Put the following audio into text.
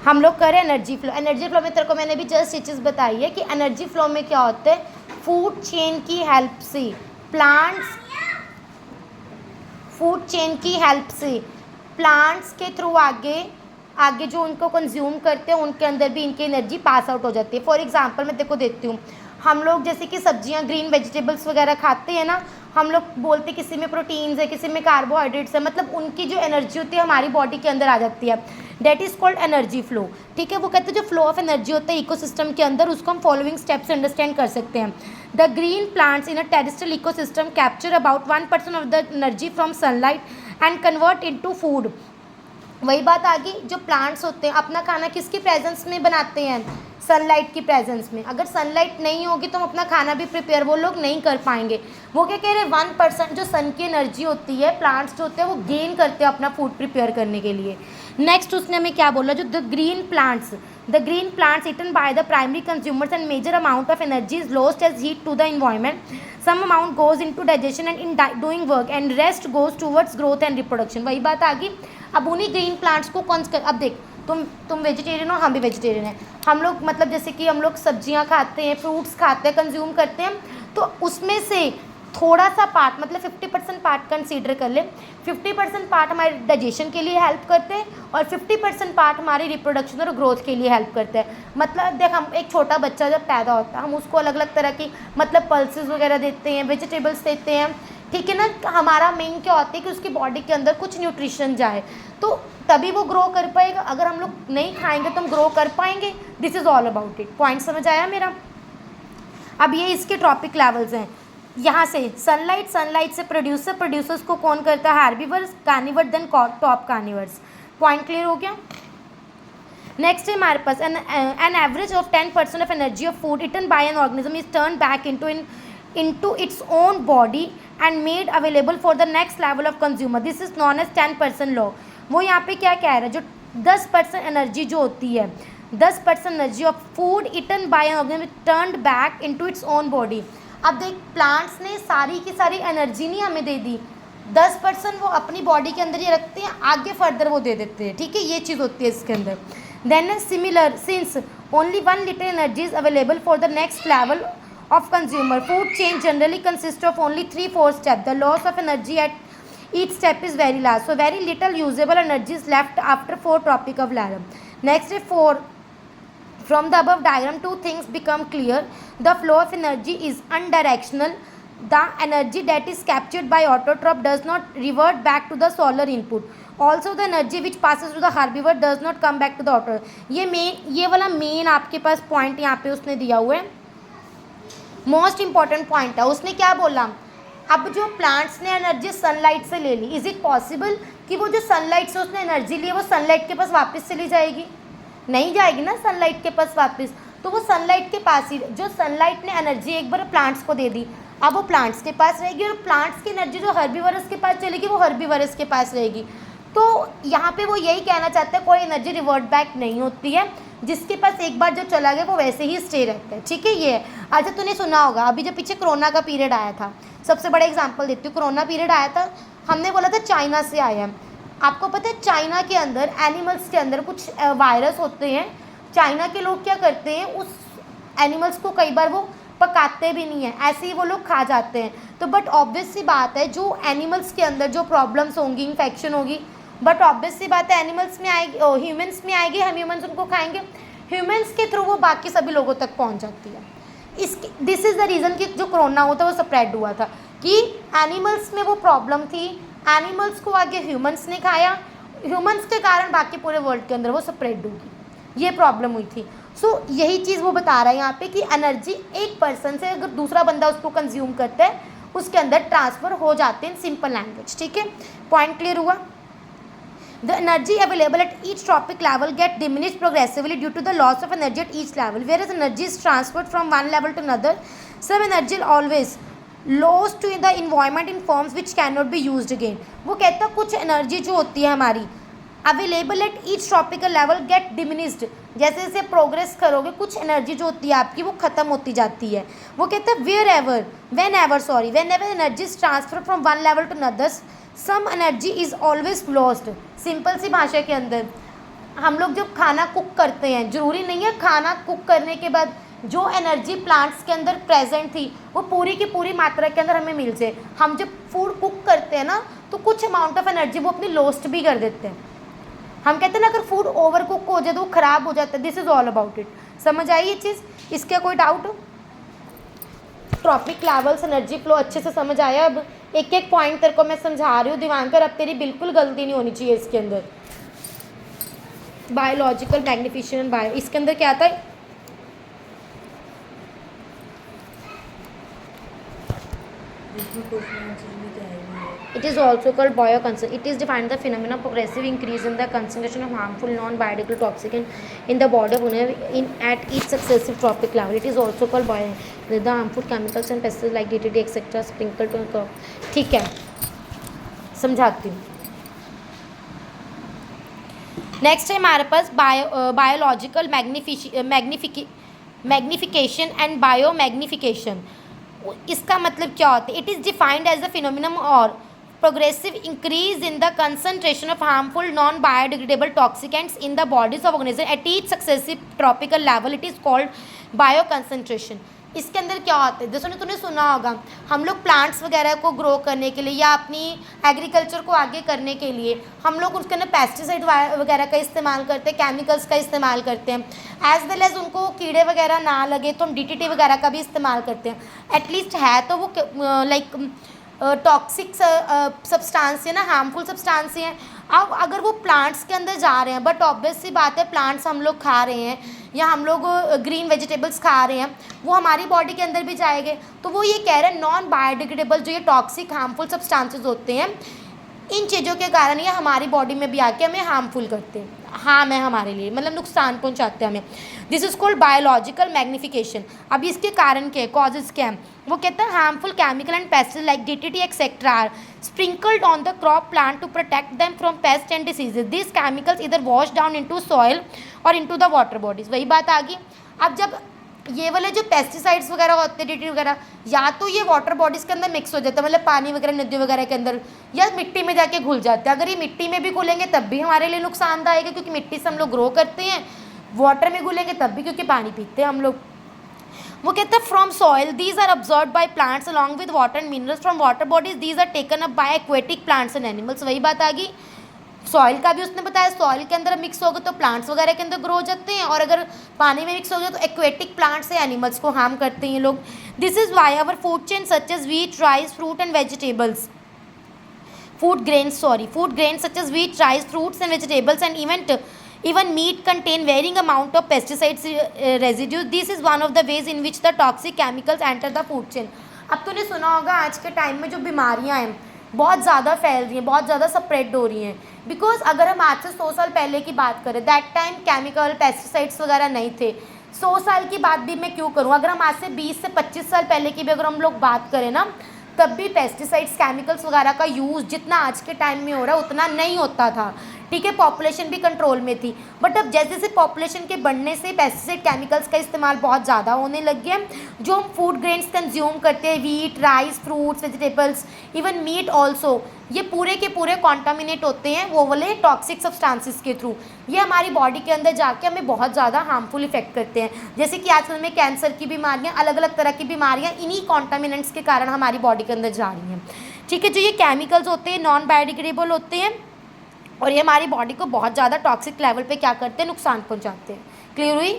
हम लोग करें एनर्जी फ्लो। एनर्जी फ्लो में तेरे को मैंने भी जस्ट ये चीज़ बताई है कि एनर्जी फ्लो में क्या होता है, फूड चेन की हेल्प से प्लांट्स, फूड चेन की हेल्प से प्लांट्स के थ्रू आगे जो उनको कंज्यूम करते हैं उनके अंदर भी इनकी एनर्जी पास आउट हो जाती है। फॉर एग्जांपल मैं देखो देती हूँ, हम लोग जैसे कि सब्जियाँ ग्रीन वेजिटेबल्स वगैरह खाते हैं ना, हम लोग बोलते हैं किसी में प्रोटीन्स है, किसी में कार्बोहाइड्रेट्स है, मतलब उनकी जो एनर्जी होती है हमारी बॉडी के अंदर आ जाती है। That is called energy flow. ठीक है, वो कहते हैं जो फ्लो ऑफ एनर्जी होता है इकोसिस्टम के अंदर, उसको हम फॉलोइंग स्टेप्स अंडरस्टैंड कर सकते हैं। The green plants in a terrestrial ecosystem capture about 1% of the energy from sunlight and convert into food. वही बात आ गई, जो प्लांट्स होते हैं अपना खाना किसकी प्रेजेंस में बनाते हैं, सनलाइट की प्रेजेंस में। अगर सनलाइट नहीं होगी तो हम अपना खाना भी प्रिपेयर वो लोग नहीं कर पाएंगे। वो क्या कह रहे हैं, 1% जो सन की एनर्जी होती है प्लांट्स जो होते हैं वो गेन करते हैं अपना फूड प्रिपेयर करने के लिए। नेक्स्ट उसने हमें क्या बोला, जो the green plants eaten by the primary consumers and major amount of energy is lost as heat to the environment, some amount goes into digestion and in doing work and rest goes towards growth and reproduction. वही बात आ गई। अब उन्हीं green plants को कौन कर, अब देख तुम वेजिटेरियन हो, हम भी वेजिटेरियन हैं, हम लोग मतलब जैसे कि हम लोग सब्जियां खाते हैं, फ्रूट्स खाते हैं, कंज्यूम करते हैं, तो उसमें से थोड़ा सा पार्ट मतलब 50% पार्ट कंसीडर कर ले। 50% पार्ट हमारे डाइजेशन के लिए हेल्प करते हैं और 50% पार्ट हमारी रिप्रोडक्शन और ग्रोथ के लिए हेल्प करते हैं। मतलब देख, हम एक छोटा बच्चा जब पैदा होता है हम उसको अलग अलग तरह की मतलब पल्सेस वगैरह देते हैं, वेजिटेबल्स देते हैं, ठीक है ना। हमारा मेन क्या होता है कि उसकी बॉडी के अंदर कुछ न्यूट्रिशन जाए तो तभी वो ग्रो कर पाएगा। अगर हम लोग नहीं खाएंगे तो हम ग्रो कर पाएंगे। This is all about it. Point समझ आया मेरा। अब ये इसके ट्रॉपिक लेवल्स हैं। यहाँ से सनलाइट से प्रोड्यूसर्स को कौन करता है, herbivores, carnivore, then top carnivores. Point clear हो गया। नेक्स्ट है हमारे पास an average of 10% of energy of food eaten by an organism is turn back into its own body and made available for the next level of consumer. This is known as 10% law. वो यहाँ पे क्या कह रहा है, जो 10% energy जो होती है, 10% energy of food eaten by an organism turned back into its own body. अब देख, प्लांट्स ने सारी की सारी एनर्जी नहीं हमें दे दी, 10% वो अपनी बॉडी के अंदर ही रखते हैं, आगे फर्दर वो दे देते हैं। ठीक है, ये चीज़ होती है इसके अंदर। Then similar since only 1 liter energy is available for the next level of consumer, food chain generally consists of only 3-4 steps. The loss of energy at each step is very large, so very little usable energy is left after 4 tropic of level. Next is 4. From the above diagram, 2 things become clear. The flow of energy is unidirectional. The energy that is captured by autotroph does not revert back to the solar input. Also the energy which passes through the herbivore does not come back to the autotroph. ये वाला main आपके पास point यहाँ पे उसने दिया हुआ है, most important point है। उसने क्या बोला, अब जो प्लांट्स ने एनर्जी सनलाइट से ले ली, इज़ इट पॉसिबल कि वो जो सनलाइट से उसने एनर्जी ली है वो सनलाइट के पास वापस चली जाएगी? नहीं जाएगी ना सनलाइट के पास वापस। तो वो सनलाइट के पास ही, जो सनलाइट ने एनर्जी एक बार प्लांट्स को दे दी, अब वो प्लांट्स के पास रहेगी, और प्लांट्स की एनर्जी जो हर्बीवरस के पास चलेगी वो हर्बीवरस के पास रहेगी। तो यहाँ पे वो यही कहना चाहते हैं, कोई एनर्जी रिवर्ट बैक नहीं होती है, जिसके पास एक बार जो चला गया वो वैसे ही स्टे रहता है। ठीक है, ये है। अच्छा, तूने सुना होगा अभी जो पीछे कोरोना का पीरियड आया था, सबसे बड़ा एग्जांपल देती हूँ। कोरोना पीरियड आया था, हमने बोला था चाइना से आया है। आपको पता है चाइना के अंदर एनिमल्स के अंदर कुछ वायरस होते हैं। चाइना के लोग क्या करते हैं, उस एनिमल्स को कई बार वो पकाते भी नहीं है, ऐसे ही वो लोग खा जाते हैं। तो बट ऑब्वियस सी बात है, जो एनिमल्स के अंदर जो प्रॉब्लम्स होंगी, इन्फेक्शन होगी, बट ऑब्वियस सी बात है एनिमल्स में आएगी, ह्यूमन्स में आएगी, हम ह्यूमन्स उनको खाएंगे, ह्यूमन्स के थ्रू वो बाकी सभी लोगों तक पहुंच जाती है। दिस इज़ द रीज़न कि जो कोरोना होता है वो स्प्रेड हुआ था, कि एनिमल्स में वो प्रॉब्लम थी, एनिमल्स को आगे ह्यूमन्स ने खाया, ह्यूमन्स के कारण बाकी पूरे वर्ल्ड के अंदर वो स्प्रेड होगी, ये प्रॉब्लम हुई थी। सो यही चीज़ वो बता रहा है यहाँ पे कि एनर्जी एक पर्सन से अगर दूसरा बंदा उसको कंज्यूम करता है उसके अंदर ट्रांसफ़र हो जाते हैं, सिंपल लैंग्वेज। ठीक है, पॉइंट क्लियर हुआ। The energy available at each tropic level get diminished progressively due to the loss of energy at each level. Whereas energy is transferred from one level to another, some energy always lost to the environment in forms which cannot be used again. वो कहता है कुछ energy जो होती है हमारी available at each tropical level get diminished, जैसे जैसे प्रोग्रेस करोगे कुछ एनर्जी जो होती है आपकी वो ख़त्म होती जाती है। वो कहते हैं whenever energy is transfer from one level to another, some energy is always lost. Simple सी भाषा के अंदर हम लोग जब खाना कुक करते हैं, ज़रूरी नहीं है खाना कुक करने के बाद जो एनर्जी प्लांट्स के अंदर प्रेजेंट थी वो पूरी की पूरी मात्रा के अंदर हमें मिल जाए। हम जब फूड कुक करते हैं ना तो कुछ अमाउंट ऑफ एनर्जी वो अपनी लॉस्ट भी कर देते हैं। हम कहते हैं ना अगर फूड ओवर कुक हो जाए तो वो ख़राब हो जाता है। This is all about it. समझ आई ये चीज़? इसका कोई doubt? Trophic levels, energy flow अच्छे से समझ आया? अब एक एक पॉइंट तेरे को मैं समझा रही हूँ दिवांकर, अब तेरी बिल्कुल गलती नहीं होनी चाहिए इसके अंदर। बायोलॉजिकल मैग्निफिकेशन बायो, इसके अंदर क्या आता है? It is also called bioconsumption. It is defined the phenomenon of progressive increase in the concentration of harmful non-biodegradable toxin in the body of in at each successive tropic level. It is also called bio. The harmful chemicals and pesticides like DDT etc. sprinkled to a crop. ठीक है, समझाती हूँ। Next है हमारे पास biological magnification and bio magnification. इसका मतलब क्या होता है? It is defined as the phenomenon और progressive increase in the concentration of harmful non-biodegradable toxicants in the bodies of organisms at each successive tropical level. It is called bioconcentration. इसके अंदर क्या होता है? जैसे तूने सुना होगा, हम लोग प्लांट्स वगैरह को ग्रो करने के लिए या अपनी एग्रीकल्चर को आगे करने के लिए हम लोग उसके अंदर पेस्टिसाइड वगैरह का इस्तेमाल करते हैं, केमिकल्स का इस्तेमाल करते हैं। एज वेल एज उनको कीड़े वगैरह ना लगे तो हम DDT वगैरह का भी इस्तेमाल करते हैं। एटलीस्ट है तो वो लाइक टॉक्सिक सब्सटेंस है ना, हार्मफुल सब्सटेंस हैं। अब अगर वो प्लांट्स के अंदर जा रहे हैं, बट ऑब्वियस सी बात है प्लांट्स हम लोग खा रहे हैं या हम लोग ग्रीन वेजिटेबल्स खा रहे हैं, वो हमारी बॉडी के अंदर भी जाएंगे। तो वो ये कह रहे हैं नॉन बायोडिग्रेडेबल जो ये टॉक्सिक हार्मफुल सब्सटेंसेस होते हैं, इन चीज़ों के कारण ये हमारी बॉडी में भी आके हमें हार्मफुल करते हैं, हार्म है हमारे लिए, मतलब नुकसान पहुंचाते हैं हमें। This is called biological magnification. अब इसके कारण क्या है, कॉजेज क्या है? वो कहता है harmful chemical and pesticide like DDT etcetera are sprinkled on the crop plant to protect them from pest and diseases. This chemicals इधर वॉश डाउन इनटू सॉइल और इनटू द वाटर बॉडीज। वही बात आ गई। अब जब ये वाले जो पेस्टिसाइड्स वगैरह होते हैं, DDT वगैरह, या तो ये वाटर बॉडीज़ के अंदर मिक्स हो जाता है, मतलब पानी वगैरह नदियों वगैरह के अंदर, या मिट्टी में जाके घुल जाते हैं। अगर ये मिट्टी में भी घुलेंगे तब भी हमारे लिए नुकसानदायक है, क्योंकि मिट्टी से हम लोग ग्रो करते हैं। वाटर में घुलेंगे तब भी, क्योंकि पानी पीते हैं हम लोग। वो कहते हैं from soil these are absorb by plants along with water and minerals from water bodies these are taken up by aquatic plants and animals. वही बात आ गई। सॉइल का भी उसने बताया, सॉइल के अंदर मिक्स होगा तो प्लांट्स वगैरह के अंदर ग्रो हो जाते हैं, और अगर पानी में मिक्स हो जाए तो एक्वेटिक प्लांट्स या एनिमल्स को हार्म करते हैं लोग। This is why our food chain such as wheat, rice, fruit and vegetables, food grains such as wheat, rice, fruits and vegetables and even meat contain varying amount of pesticides residues. This is one of the ways in which the toxic chemicals enter the food chain. अब तूने सुना होगा आज के time में जो बीमारियां हैं बहुत ज़्यादा फैल रही हैं, बहुत ज़्यादा स्प्रेड हो रही हैं, बिकॉज अगर हम आज से 100 साल पहले की बात करें, दैट टाइम केमिकल पेस्टिसाइड्स वगैरह नहीं थे। 100 साल की बात भी मैं क्यों करूँ, अगर हम आज से 20 से 25 साल पहले की भी अगर हम लोग बात करें ना, तब भी पेस्टिसाइड्स केमिकल्स वगैरह का यूज़ जितना आज के टाइम में हो रहा है उतना नहीं होता था। ठीक है, पॉपुलेशन भी कंट्रोल में थी, बट अब जैसे जैसे पॉपुलेशन के बढ़ने से पेस्टिसाइड केमिकल्स का इस्तेमाल बहुत ज़्यादा होने लग गया। जो हम फूड ग्रेन्स कंज्यूम करते हैं, wheat, rice, fruits, vegetables, even meet also, ये पूरे के पूरे कॉन्टामिनेट होते हैं वो वाले टॉक्सिक सब्सटेंसेस के थ्रू। ये हमारी बॉडी के अंदर जाके हमें बहुत ज़्यादा हार्मफुल इफेक्ट करते हैं। जैसे कि आजकल में कैंसर की बीमारियाँ, अलग अलग तरह की बीमारियाँ इन्हीं कॉन्टामिनेंट्स के कारण हमारी बॉडी के अंदर जा रही हैं। ठीक है, जो ये केमिकल्स होते हैं नॉन बायोडिग्रेडेबल होते हैं और ये हमारी बॉडी को बहुत ज़्यादा टॉक्सिक लेवल पे क्या करते हैं, नुकसान पहुंचाते हैं। क्लियर हुई?